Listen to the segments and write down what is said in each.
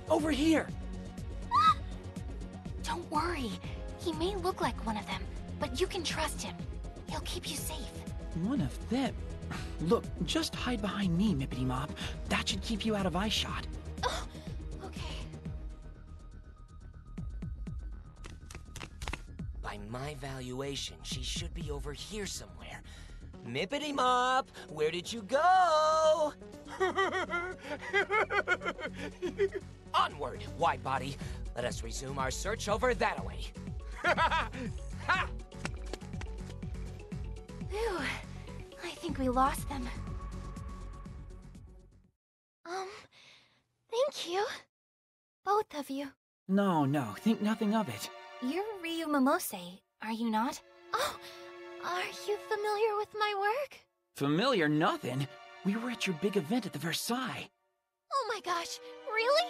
Over here! Don't worry. He may look like one of them, but you can trust him. He'll keep you safe. One of them? Look, just hide behind me, Mippity Mop. That should keep you out of eyeshot. Oh, okay. By my valuation, she should be over here somewhere. Mippity Mop, where did you go? Onward, wide body. Let us resume our search over that-a-way. Phew. I think we lost them. Thank you. Both of you. No, think nothing of it. You're Riyu Momose, are you not? Oh, are you familiar with my work? Familiar nothing. We were at your big event at the Versailles. Oh my gosh, really?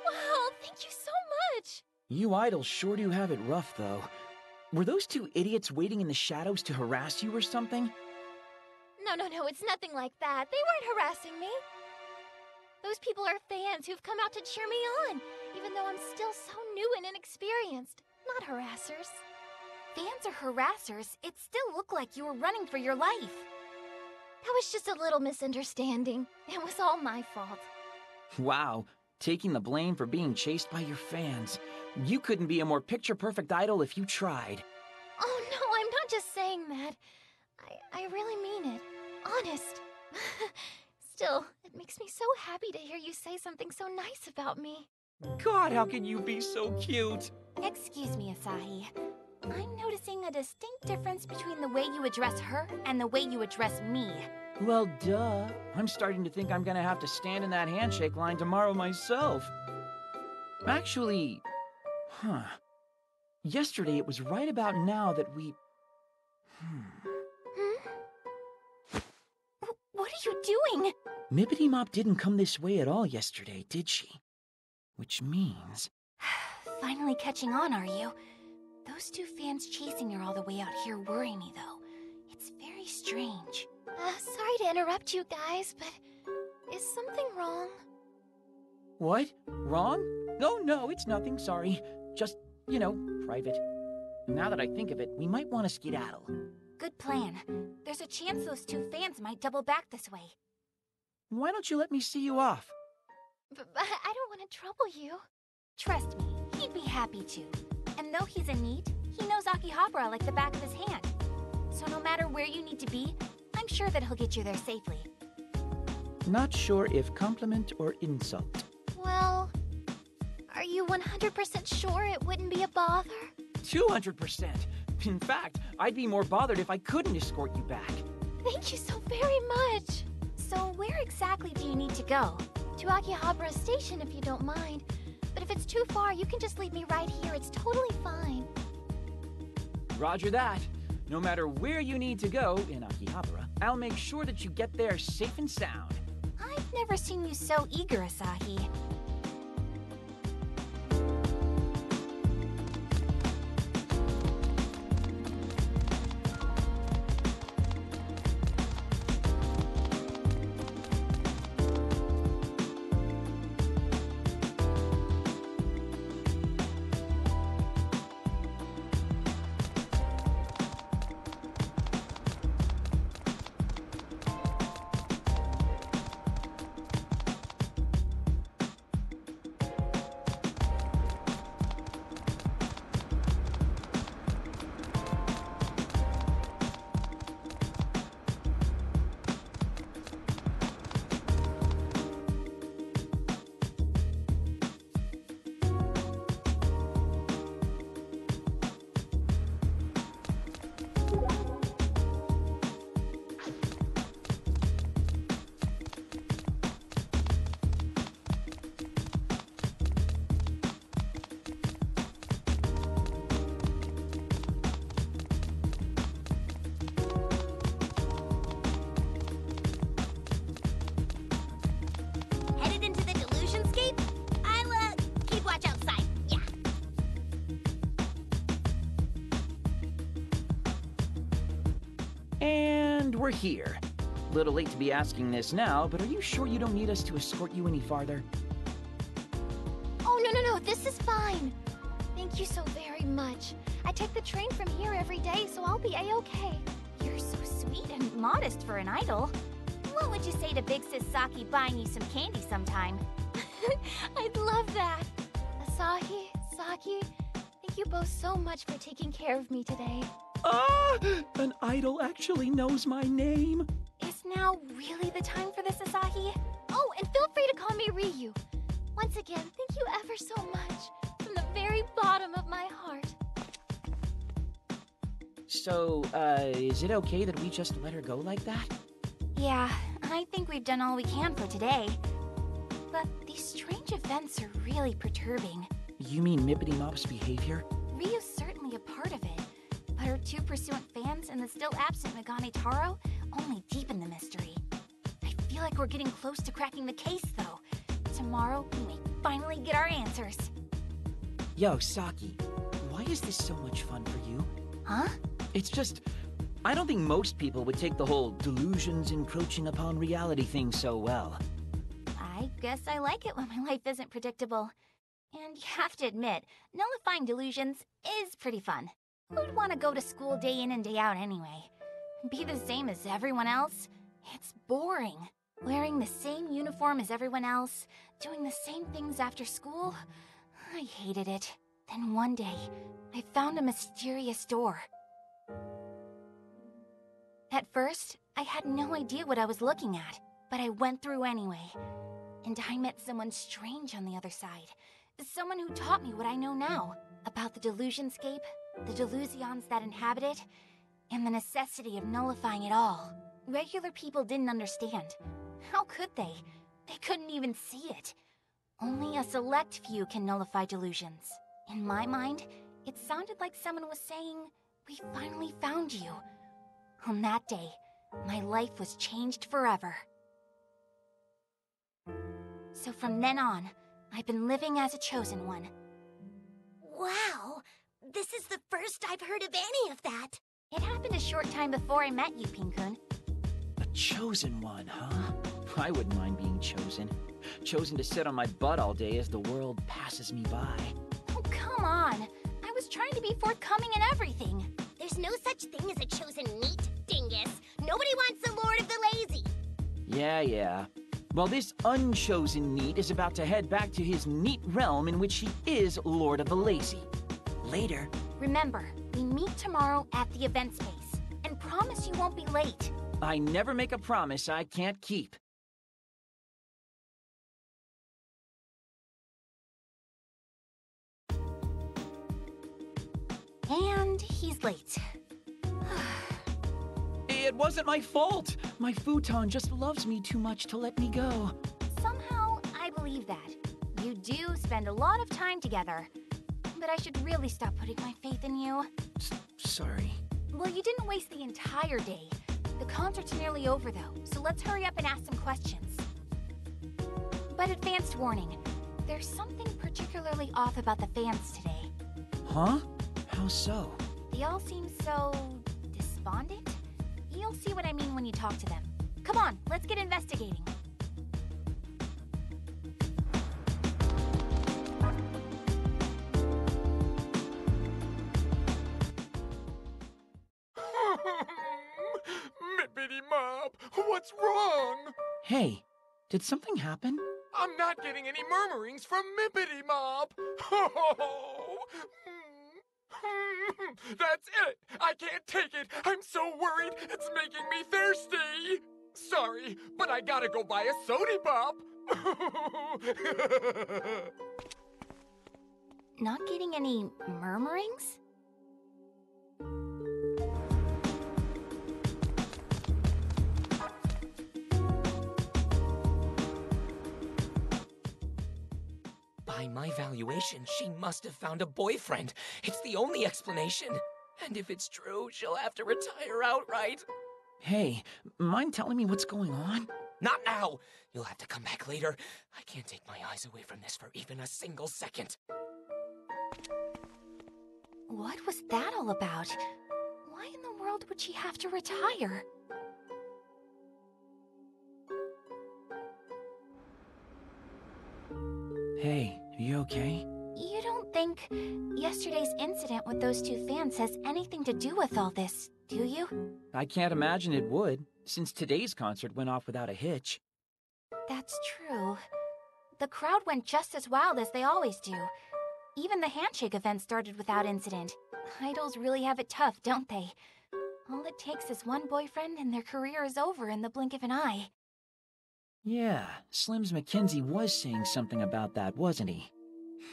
Wow, thank you so much. You idols sure do have it rough, though. Were those two idiots waiting in the shadows to harass you or something? No, it's nothing like that. They weren't harassing me. Those people are fans who've come out to cheer me on, even though I'm still so new and inexperienced. Not harassers. Fans or harassers, it still looked like you were running for your life. That was just a little misunderstanding. It was all my fault. Wow, taking the blame for being chased by your fans. You couldn't be a more picture-perfect idol if you tried. Oh no, I'm not just saying that. I really mean it. Honest. Still, it makes me so happy to hear you say something so nice about me. God, how can you be so cute? Excuse me, Asahi. I'm noticing a distinct difference between the way you address her and the way you address me. Well, duh. I'm starting to think I'm gonna have to stand in that handshake line tomorrow myself. Actually, yesterday it was right about now that we... What are you doing? Mippity Mop didn't come this way at all yesterday, did she? Which means... Finally catching on, are you? Those two fans chasing her all the way out here worry me, though. It's very strange. Sorry to interrupt you guys, but is something wrong? What? Wrong? No, it's nothing, sorry. Just, private. Now that I think of it, we might want to skedaddle. Good plan. There's a chance those two fans might double back this way. Why don't you let me see you off? But I don't want to trouble you. Trust me, he'd be happy to. And though he's a NEET, he knows Akihabara like the back of his hand. So no matter where you need to be, I'm sure that he'll get you there safely. Not sure if compliment or insult. Well, are you 100% sure it wouldn't be a bother? 200%. In fact, I'd be more bothered if I couldn't escort you back. Thank you so very much. So where exactly do you need to go? To Akihabara Station if you don't mind. But if it's too far, you can just leave me right here. It's totally fine. Roger that. No matter where you need to go in Akihabara, I'll make sure that you get there safe and sound. I've never seen you so eager, Asahi. We're here. Little late to be asking this now, but are you sure you don't need us to escort you any farther? Thank you so very much. I take the train from here every day, so I'll be a-okay. You're so sweet and modest for an idol. What would you say to Big Sis Saki buying you some candy sometime? I'd love that. Asahi, Saki, thank you both so much for taking care of me today. Ah! An idol actually knows my name. Is now really the time for this, Asahi? Oh, and feel free to call me Riyu. Once again, thank you ever so much. From the very bottom of my heart. So, is it okay that we just let her go like that? Yeah, I think we've done all we can for today. But these strange events are really perturbing. You mean Mippity Mop's behavior? Ryu's certainly a part of it, but her two pursuant fans and the still absent Megane Taro only deepen the mystery. I feel like we're getting close to cracking the case, though. Tomorrow, we may finally get our answers. Yo, Saki, why is this so much fun for you? Huh? It's just, I don't think most people would take the whole delusions encroaching upon reality thing so well. I guess I like it when my life isn't predictable. And you have to admit, nullifying delusions is pretty fun. Who'd want to go to school day in and day out anyway? Be the same as everyone else? It's boring. Wearing the same uniform as everyone else, doing the same things after school? I hated it. Then one day, I found a mysterious door. At first, I had no idea what I was looking at, but I went through anyway. And I met someone strange on the other side. Someone who taught me what I know now, about the Delusionscape, the Delusions that inhabit it, and the necessity of nullifying it all. Regular people didn't understand. How could they? They couldn't even see it. Only a select few can nullify delusions. In my mind, it sounded like someone was saying, "We finally found you." On that day, my life was changed forever. So from then on, I've been living as a chosen one. Wow! This is the first I've heard of any of that. It happened a short time before I met you, Pinkun. A chosen one, huh? I wouldn't mind being chosen. Chosen to sit on my butt all day as the world passes me by. Oh, come on. I was trying to be forthcoming in everything. There's no such thing as a chosen neat, dingus. Nobody wants the Lord of the Lazy. Yeah. Well, this unchosen NEET is about to head back to his NEET realm in which he is Lord of the Lazy. Later. Remember, we meet tomorrow at the event space. And promise you won't be late. I never make a promise I can't keep. And he's late. It wasn't my fault. My futon just loves me too much to let me go. Somehow, I believe that. You do spend a lot of time together. But I should really stop putting my faith in you. Sorry. Well, you didn't waste the entire day. The concert's nearly over, though, so let's hurry up and ask some questions. But advanced warning, there's something particularly off about the fans today. Huh? How so? They all seem so... despondent? You'll see what I mean when you talk to them. Come on, let's get investigating. Mippity Mop, what's wrong? Hey, did something happen? I'm not getting any murmurings from Mippity Mop. That's it. I can't take it. I'm so worried. It's making me thirsty. Sorry, but I gotta go buy a sody pop. Not getting any murmurings? By my valuation, she must have found a boyfriend. It's the only explanation. And if it's true, she'll have to retire outright. Hey, mind telling me what's going on? Not now! You'll have to come back later. I can't take my eyes away from this for even a single second. What was that all about? Why in the world would she have to retire? Hey, are you okay? You don't think think yesterday's incident with those two fans has anything to do with all this, do you? I can't imagine it would, since today's concert went off without a hitch. That's true. The crowd went just as wild as they always do. Even the handshake event started without incident. Idols really have it tough, don't they? All it takes is one boyfriend and their career is over in the blink of an eye. Yeah, Slim's Mackenzie was saying something about that, wasn't he?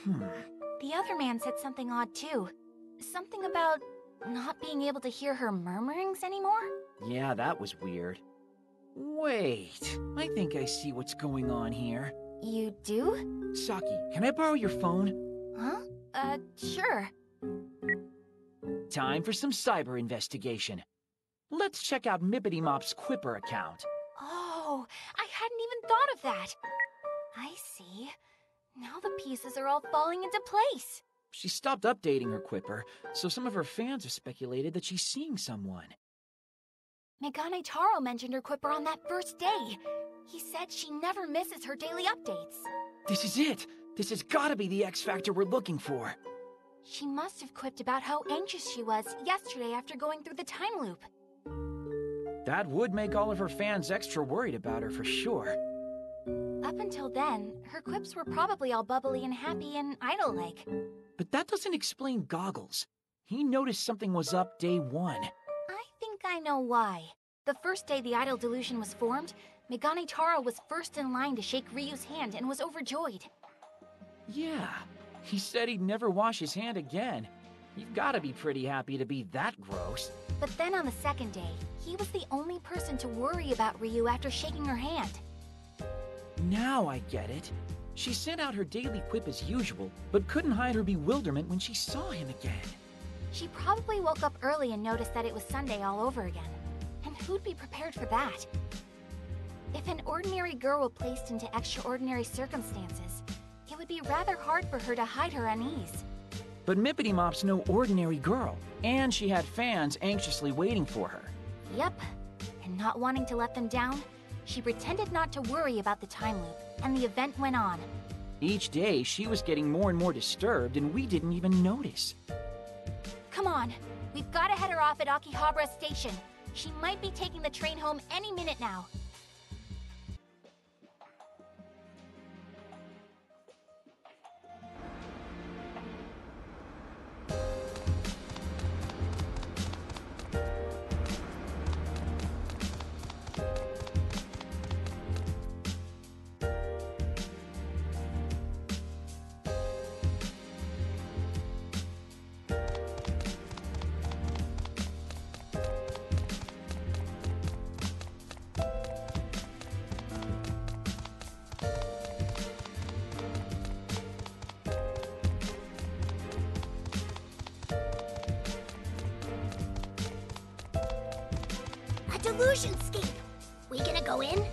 The other man said something odd too. Something about not being able to hear her murmurings anymore? Yeah, that was weird. Wait, I think I see what's going on here. You do? Saki, can I borrow your phone? Huh? Sure. Time for some cyber investigation. Let's check out Mippity Mop's Quipper account. Oh, I hadn't even thought of that. I see. Now the pieces are all falling into place. She stopped updating her Quipper, so some of her fans have speculated that she's seeing someone. Megane Taro mentioned her Quipper on that first day. He said she never misses her daily updates. This is it! This has gotta be the X Factor we're looking for. She must have quipped about how anxious she was yesterday after going through the time loop. That would make all of her fans extra worried about her for sure. Up until then, her quips were probably all bubbly and happy and idol-like. But that doesn't explain Goggles. He noticed something was up day one. I think I know why. The first day the idol delusion was formed, Megane Taro was first in line to shake Ryu's hand and was overjoyed. Yeah, he said he'd never wash his hand again. You've gotta be pretty happy to be that gross. But then on the second day, he was the only person to worry about Ryu after shaking her hand. Now I get it. She sent out her daily quip as usual, but couldn't hide her bewilderment when she saw him again. She probably woke up early and noticed that it was Sunday all over again. And who'd be prepared for that? If an ordinary girl were placed into extraordinary circumstances, it would be rather hard for her to hide her unease. But Mippity Mop's no ordinary girl, and she had fans anxiously waiting for her. Yep, and not wanting to let them down, she pretended not to worry about the time loop, and the event went on. Each day, she was getting more and more disturbed, and we didn't even notice. Come on, we've got to head her off at Akihabara Station. She might be taking the train home any minute now. A delusionscape. We gonna go in?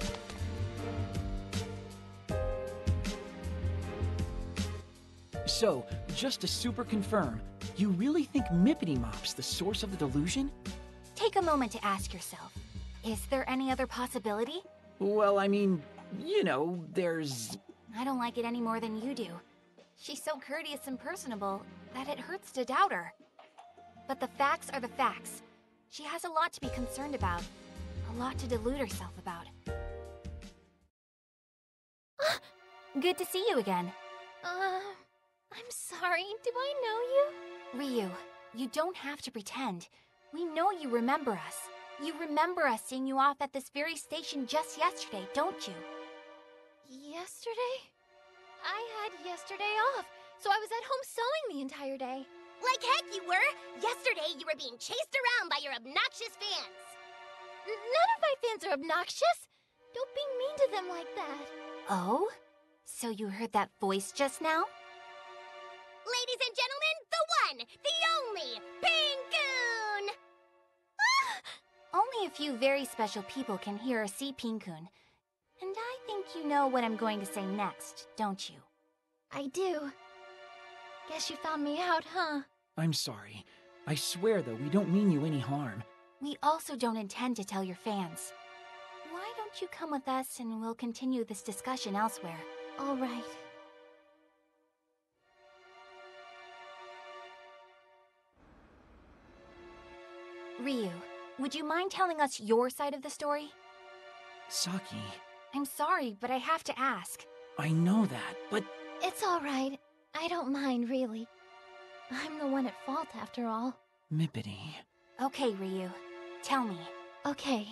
So, just to super confirm, you really think Mippity Mop's the source of the delusion? Take a moment to ask yourself, is there any other possibility? Well, I mean, you know, there's... I don't like it any more than you do. She's so courteous and personable that it hurts to doubt her. But the facts are the facts. She has a lot to be concerned about. A lot to delude herself about. Good to see you again. I'm sorry. Do I know you? Ryu, you don't have to pretend. We know you remember us. You remember us seeing you off at this very station just yesterday, don't you? Yesterday? I had yesterday off, so I was at home sewing the entire day. Like heck you were! Yesterday you were being chased around by your obnoxious fans! None of my fans are obnoxious! Don't be mean to them like that. Oh? So you heard that voice just now? Ladies and gentlemen, the one, the only, Pinkoon! Only a few very special people can hear or see Pinkoon. And I think you know what I'm going to say next, don't you? I do. Guess you found me out, huh? I'm sorry. I swear, though, we don't mean you any harm. We also don't intend to tell your fans. Why don't you come with us and we'll continue this discussion elsewhere? All right. Riyu, would you mind telling us your side of the story? Saki, I'm sorry, but I have to ask. I know that, but It's all right. I don't mind, really. I'm the one at fault, after all. Mippity. Okay, Riyu. Tell me. Okay.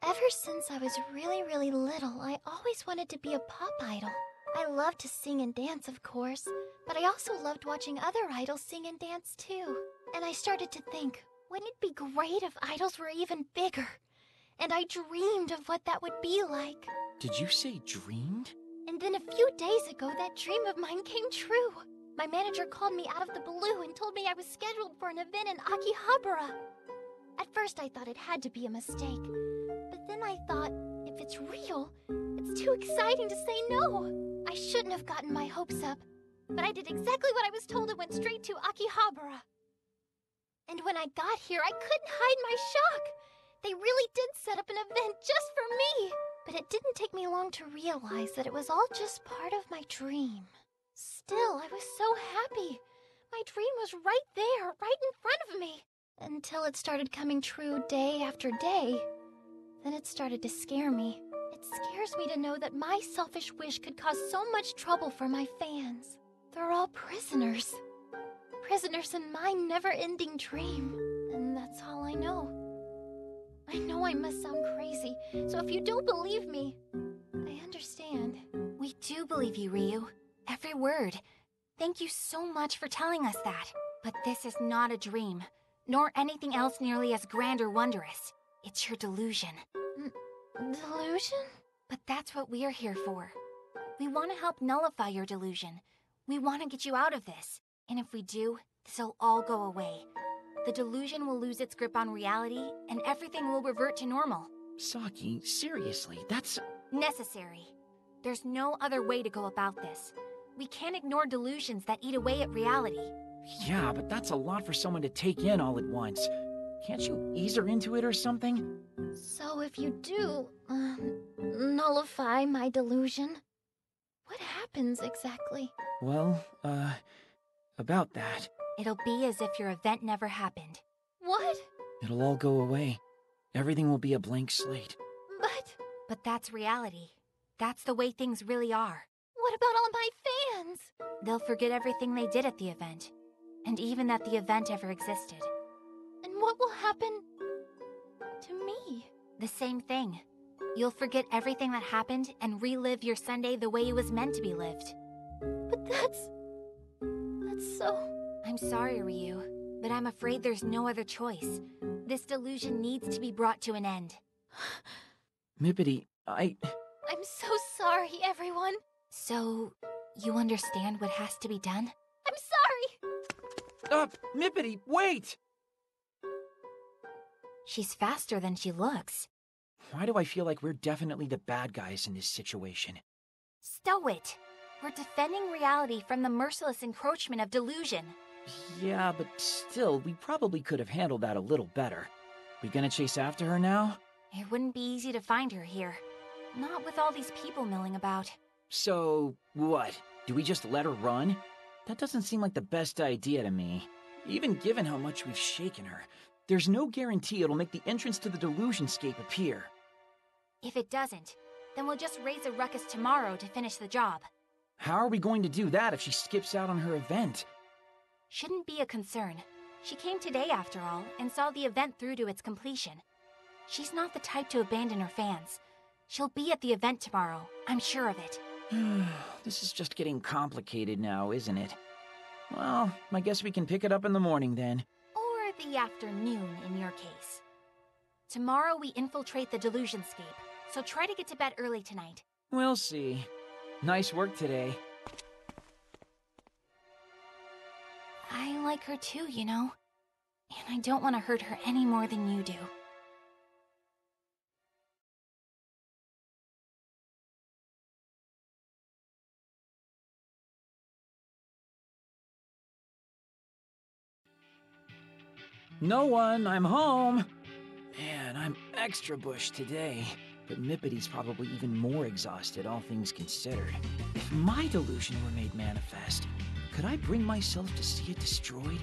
Ever since I was really little, I always wanted to be a pop idol. I loved to sing and dance, of course, but I also loved watching other idols sing and dance, too. And I started to think, wouldn't it be great if idols were even bigger? And I dreamed of what that would be like. Did you say dreamed? And then a few days ago, that dream of mine came true. My manager called me out of the blue and told me I was scheduled for an event in Akihabara. At first, I thought it had to be a mistake. But then I thought, if it's real, it's too exciting to say no. I shouldn't have gotten my hopes up. But I did exactly what I was told and went straight to Akihabara. And when I got here, I couldn't hide my shock. They really did set up an event just for me. But it didn't take me long to realize that it was all just part of my dream. Still, I was so happy. My dream was right there, right in front of me. Until it started coming true day after day. Then it started to scare me. It scares me to know that my selfish wish could cause so much trouble for my fans. They're all prisoners. Prisoners in my never-ending dream. And that's all I know. I know I must sound crazy, so if you don't believe me, I understand. We do believe you, Riyu. Every word. Thank you so much for telling us that. But this is not a dream, nor anything else nearly as grand or wondrous. It's your delusion. Delusion? But that's what we're here for. We want to help nullify your delusion. We want to get you out of this. And if we do, this'll all go away. The delusion will lose its grip on reality, and everything will revert to normal. Saki, seriously, that's... Necessary. There's no other way to go about this. We can't ignore delusions that eat away at reality. Yeah, but that's a lot for someone to take in all at once. Can't you ease her into it or something? So if you do, nullify my delusion, what happens exactly? Well, about that. It'll be as if your event never happened. What? It'll all go away. Everything will be a blank slate. But that's reality. That's the way things really are. What about all my fans? They'll forget everything they did at the event. And even that the event ever existed. And what will happen to me? The same thing. You'll forget everything that happened and relive your Sunday the way it was meant to be lived. But that's so... I'm sorry, Riyu, but I'm afraid there's no other choice. This delusion needs to be brought to an end. Mippity, I'm so sorry, everyone. So, you understand what has to be done? I'm sorry! Mippity, wait! She's faster than she looks. Why do I feel like we're definitely the bad guys in this situation? Stow it! We're defending reality from the merciless encroachment of delusion. Yeah, but still, we probably could have handled that a little better. We gonna chase after her now? It wouldn't be easy to find her here. Not with all these people milling about. So, what? Do we just let her run? That doesn't seem like the best idea to me. Even given how much we've shaken her, there's no guarantee it'll make the entrance to the delusionscape appear. If it doesn't, then we'll just raise a ruckus tomorrow to finish the job. How are we going to do that if she skips out on her event? Shouldn't be a concern. She came today after all, and saw the event through to its completion. She's not the type to abandon her fans. She'll be at the event tomorrow, I'm sure of it. This is just getting complicated now, isn't it? Well, I guess we can pick it up in the morning then. Or the afternoon, in your case. Tomorrow we infiltrate the delusionscape, so try to get to bed early tonight. We'll see. Nice work today. I like her too, you know. And I don't want to hurt her any more than you do. No one, I'm home! Man, I'm extra bush today. But Mippity's probably even more exhausted, all things considered. If my delusion were made manifest, could I bring myself to see it destroyed?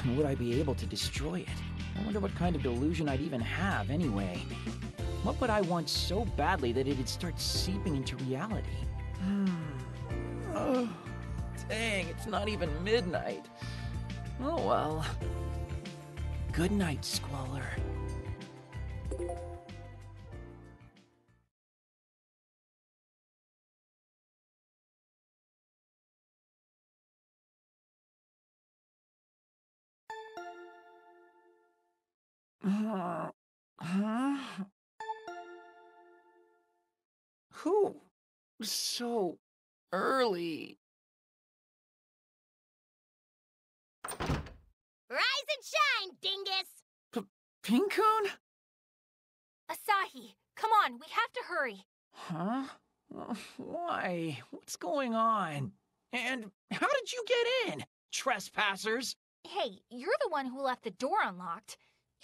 And would I be able to destroy it? I wonder what kind of delusion I'd even have anyway. What would I want so badly that it'd start seeping into reality? Oh, dang, it's not even midnight. Oh well. Good night, Squalor. Huh? Who? So early. Rise and shine, dingus! Pincoon? Asahi, come on, we have to hurry. Huh? Why? What's going on? And how did you get in? Trespassers? Hey, you're the one who left the door unlocked.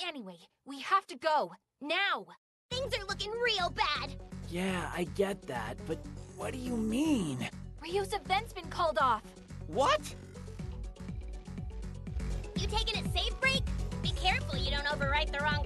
Anyway, we have to go. Now! Things are looking real bad. Yeah, I get that, but what do you mean? Ryu's event's been called off. What? You taking a safe break? Be careful you don't overwrite the wrong